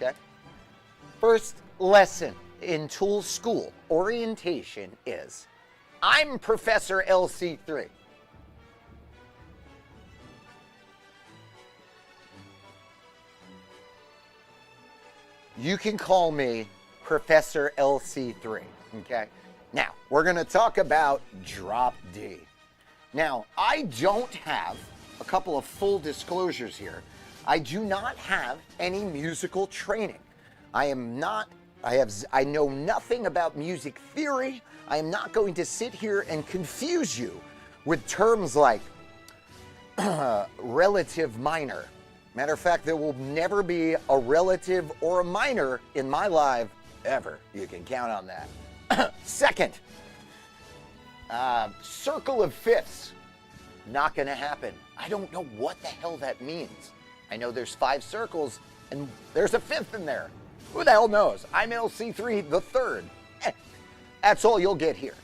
Okay? First lesson in tool school orientation is, I'm Professor LC3. You can call me Professor LC3, okay? Now, we're gonna talk about drop D. Now, I don't have, a couple of full disclosures here, I do not have any musical training. I know nothing about music theory. I am not going to sit here and confuse you with terms like relative minor. Matter of fact, there will never be a relative or a minor in my life ever. You can count on that. Second, circle of fifths, not gonna happen. I don't know what the hell that means. I know there's 5 circles and there's a fifth in there. Who the hell knows? I'm LC3 the third. That's all you'll get here.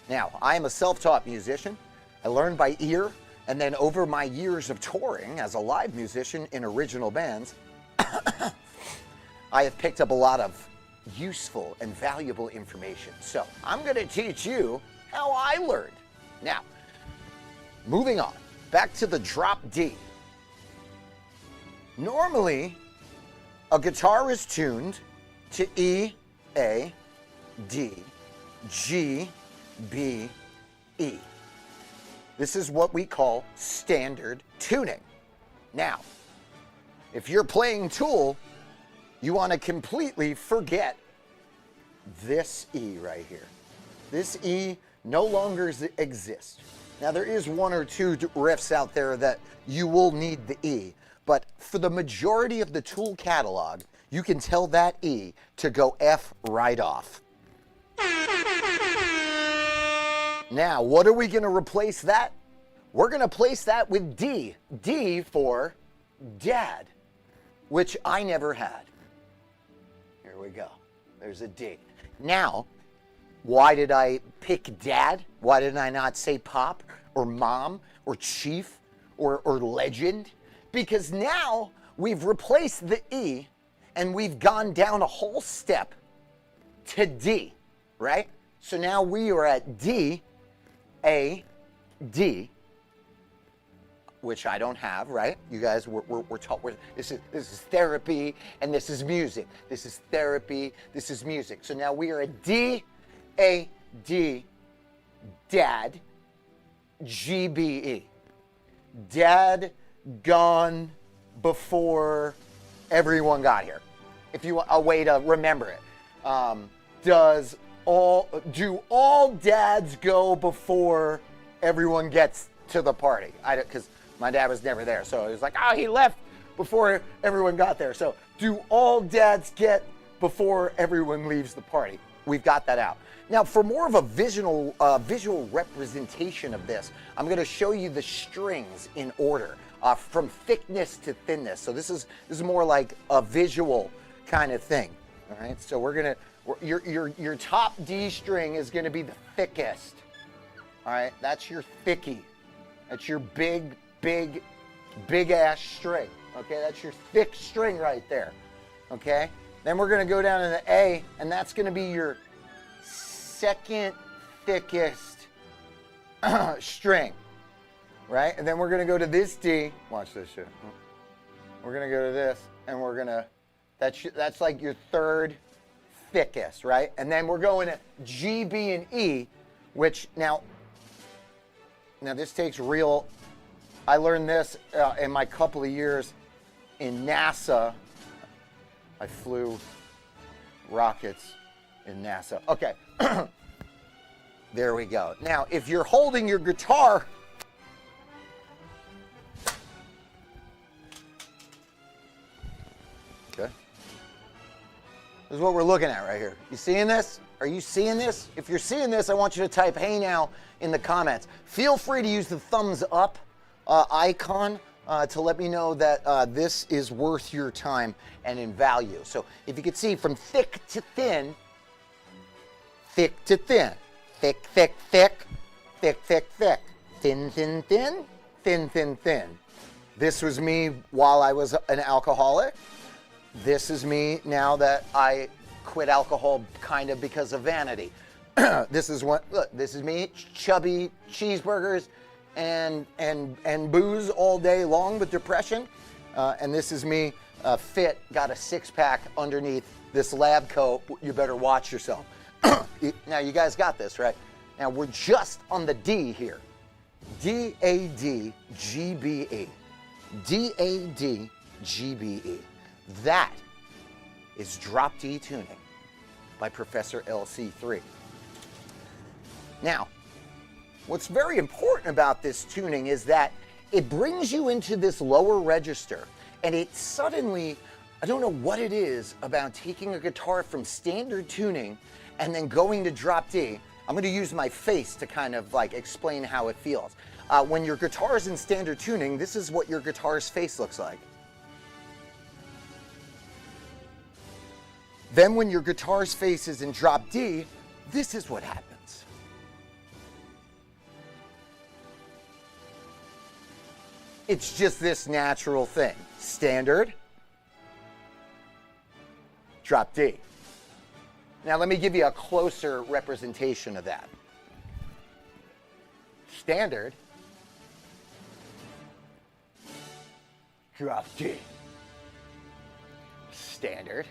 Now, I am a self-taught musician. I learned by ear, and then over my years of touring as a live musician in original bands, I have picked up a lot of useful and valuable information. So I'm gonna teach you how I learned. Now, moving on, back to the drop D. Normally, a guitar is tuned to E, A, D, G, B, E. This is what we call standard tuning. Now, if you're playing Tool, you want to completely forget this E right here. This E no longer exists. Now, there is 1 or 2 riffs out there that you will need the E, but for the majority of the Tool catalog, you can tell that E to go F right off. Now, what are we going to replace that? We're going to place that with D. D for dad, which I never had. Here we go. There's a D. Now, why did I pick dad? Why did I not say pop or mom or chief or legend? Because now we've replaced the E and we've gone down a whole step to D, right? So now we are at D, A, D, which I don't have, right? You guys, we're taught, this is therapy and this is music. This is therapy, this is music. So now we are at D, A, D, dad, G, B, E. Dad gone before everyone got here. If you want a way to remember it. Do all dads go before everyone gets to the party? Because my dad was never there, so it was like, oh, he left before everyone got there. So do all dads get before everyone leaves the party? We've got that out. Now, for more of a visual representation of this, I'm going to show you the strings in order from thickness to thinness. So this is more like a visual kind of thing. All right. So your top D string is going to be the thickest. All right. That's your thickie. That's your big ass string. Okay. That's your thick string right there. Okay. Then we're going to go down to the A, and that's going to be your second thickest string, right? And then we're going to go to this D. Watch this shit. We're going to go to this, and we're going to, that's like your third thickest, right? And then we're going to G, B, and E, which now this takes real, I learned this in my couple of years in NASA. I flew rockets in NASA. Okay. There we go. Now, if you're holding your guitar, okay, this is what we're looking at right here. You seeing this? Are you seeing this? If you're seeing this, I want you to type "Hey now" in the comments. Feel free to use the thumbs up icon to let me know that this is worth your time and in value. So if you could see from thick to thin, thick to thin, thick, thick, thick, thick, thick, thick, thin, thin, thin, thin, thin, thin. This was me while I was an alcoholic. This is me now that I quit alcohol kind of because of vanity. This is what, look, this is me, chubby cheeseburgers and booze all day long with depression. And this is me, fit, got a six-pack underneath this lab coat. You better watch yourself. Now you guys got this, right? Now we're just on the D here. D-A-D-G-B-E. D-A-D-G-B-E. That is drop D tuning by Professor LC3. Now, what's very important about this tuning is that it brings you into this lower register, and it suddenly, I don't know what it is about taking a guitar from standard tuning and then going to drop D. I'm going to use my face to kind of like explain how it feels. When your guitar is in standard tuning, this is what your guitar's face looks like. Then when your guitar's face is in drop D, this is what happens. It's just this natural thing. Standard, drop D. Now let me give you a closer representation of that. Standard, drop D. Standard,